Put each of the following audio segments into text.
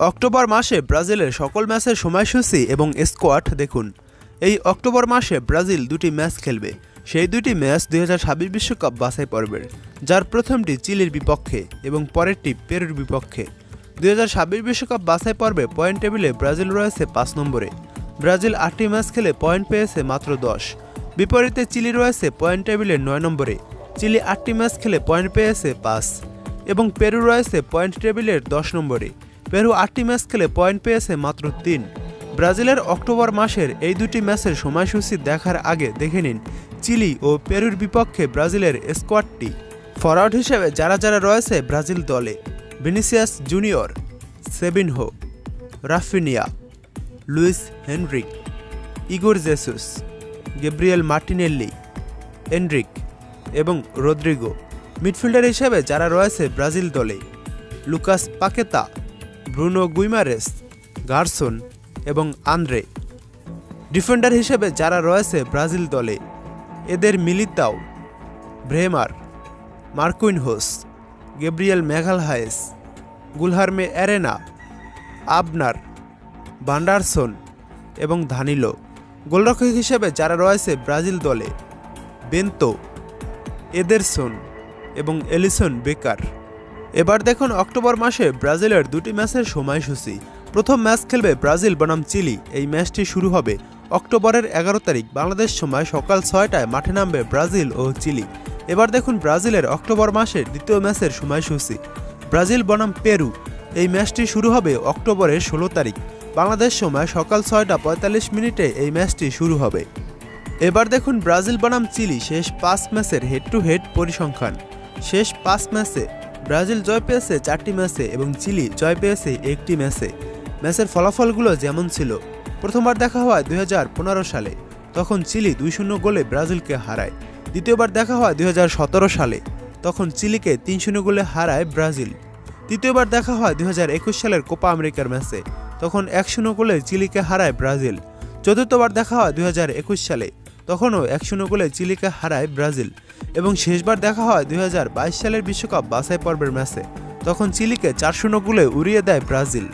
October মাসে ব্রাজিলের সকল ম্যাচের সময়সূচি এবং স্কোয়াড দেখুন। এই অক্টোবর মাসে ব্রাজিল দুটি ম্যাচ খেলবে। সেই দুটি ম্যাচ 2026 বিশ্বকাপ বাছাই পর্বের, যার প্রথমটি চিলির বিপক্ষে এবং পরেরটি পেরুর বিপক্ষে। 2026 বিশ্বকাপ বাছাই পর্বে পয়েন্ট টেবিলে ব্রাজিল রয়েছে 5 নম্বরে। ব্রাজিল 8টি ম্যাচ খেলে পয়েন্ট পেয়েছে মাত্র 10। বিপরীতে চিলি রয়েছে পয়েন্ট টেবিলে 9 নম্বরে। চিলি 8টি ম্যাচ খেলে পয়েন্ট পেয়েছে 5 এবং পেরু রয়েছে পয়েন্ট টেবিলের 10 নম্বরে। পেরু 8টি ম্যাচ খেলে পয়েন্ট পেয়েছে মাত্র 3। ব্রাজিলের অক্টোবর মাসের এই দুটি ম্যাচের সময়সূচি দেখার আগে দেখে নিন চিলি ও পেরুর বিপক্ষে ব্রাজিলের স্কোয়াডটি। ফরওয়ার্ড হিসেবে যারা যারা রয়েছে ব্রাজিল দলে: Vinicius Junior, Savinho, Raphinha, Luiz Henrique, Igor Jesus, Gabriel Martinelli, Endrick এবং রদ্রিগো। মিডফিল্ডার হিসেবে যারা রয়েছে ব্রাজিল দলে: Lucas Paqueta, Bruno Guimaraes, Gerson এবং আন্দ্রে। ডিফেন্ডার হিসেবে যারা রয়েছে ব্রাজিল দলে: Eder Militao, Bremer, Marquinhos, Gabriel Magalhaes, Guilherme Arana, Abner, Vanderson এবং ধানিলো। গোলরক্ষক হিসেবে যারা রয়েছে ব্রাজিল দলে: বেন্তো, এদেরসন এবং এলিসন বেকার। এবার দেখুন অক্টোবর মাসে ব্রাজিলের দুটি ম্যাচের সময়সূচি। প্রথম ম্যাচ খেলবে ব্রাজিল বনাম চিলি। এই ম্যাচটি শুরু হবে অক্টোবরের 11 তারিখ বাংলাদেশ সময় সকাল 6টায়। মাঠে নামবে ব্রাজিল ও চিলি। এবার দেখুন ব্রাজিলের অক্টোবর মাসের দ্বিতীয় ম্যাচের সময়সূচি। ব্রাজিল বনাম পেরু। এই ম্যাচটি শুরু হবে অক্টোবরের 16 তারিখ বাংলাদেশ সময় সকাল 6টা45 এই ম্যাচটি শুরু হবে। এবার দেখুন ব্রাজিল বনাম চিলি শেষ 5 ম্যাচের হেড টু হেড পরিসংখ্যান। শেষ 5 ম্যাচে ব্রাজিল জয় পেয়েছে 4টি ম্যাচে এবং চিলি জয় পেয়েছে 1টি ম্যাচে। ম্যাচের ফলাফলগুলো যেমন ছিল: প্রথমবার দেখা হয় 2015 সালে, তখন চিলি 2-0 গোলে ব্রাজিলকে হারায়। দ্বিতীয়বার দেখা হয় 2017 সালে, তখন চিলিকে 3-0 গোলে হারায় ব্রাজিল। তৃতীয়বার দেখা হয় 2021 সালের কোপা আমেরিকার ম্যাচে, তখন 1-0 গোলে চিলিকে হারায় ব্রাজিল। চতুর্থবার দেখা হয় 2021 সালে, তখনও 1-0 গোলে চিলিকে হারায় ব্রাজিল। এবং শেষবার দেখা হয় 2022 সালের বিশ্বকাপ বাছাই পর্বের ম্যাচে, তখন চিলিকে 4-0 গোলে উড়িয়ে দেয় ব্রাজিল।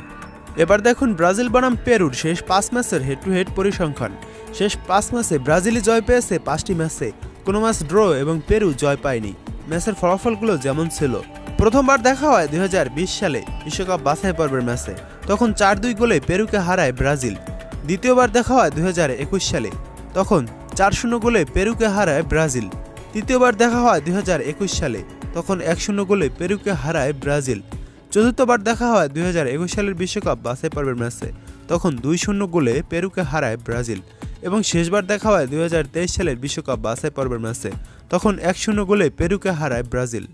এবার দেখুন ব্রাজিল বনাম পেরুর শেষ 5 ম্যাচের হেড টু হেড পরিসংখ্যান। শেষ 5 ম্যাচে ব্রাজিলই জয় পেয়েছে 5টি ম্যাচে, কোনো ম্যাচ ড্র এবং পেরু জয় পায়নি। ম্যাচের ফলাফলগুলো যেমন ছিল: প্রথমবার দেখা হয় 2020 সালে বিশ্বকাপ বাছাই পর্বের ম্যাচে, তখন 4-2 গোলে পেরুকে হারায় ব্রাজিল। দ্বিতীয়বার দেখা হয় 2021 সালে, তখন 4-0 গোলে পেরুকে হারায় ব্রাজিল। তৃতীয়বার দেখা হয় 2021 সালে, তখন 1-0 গোলে পেরুকে হারায় ব্রাজিল। চতুর্থবার দেখা হয় 2021 সালের বিশ্বকাপ বাছাই পর্বের ম্যাচে, তখন 2-0 গোলে পেরুকে হারায় ব্রাজিল। এবং শেষবার দেখা হয় 2023 সালের বিশ্বকাপ বাছাই পর্বের ম্যাচে, তখন 1-0 গোলে পেরুকে হারায় ব্রাজিল।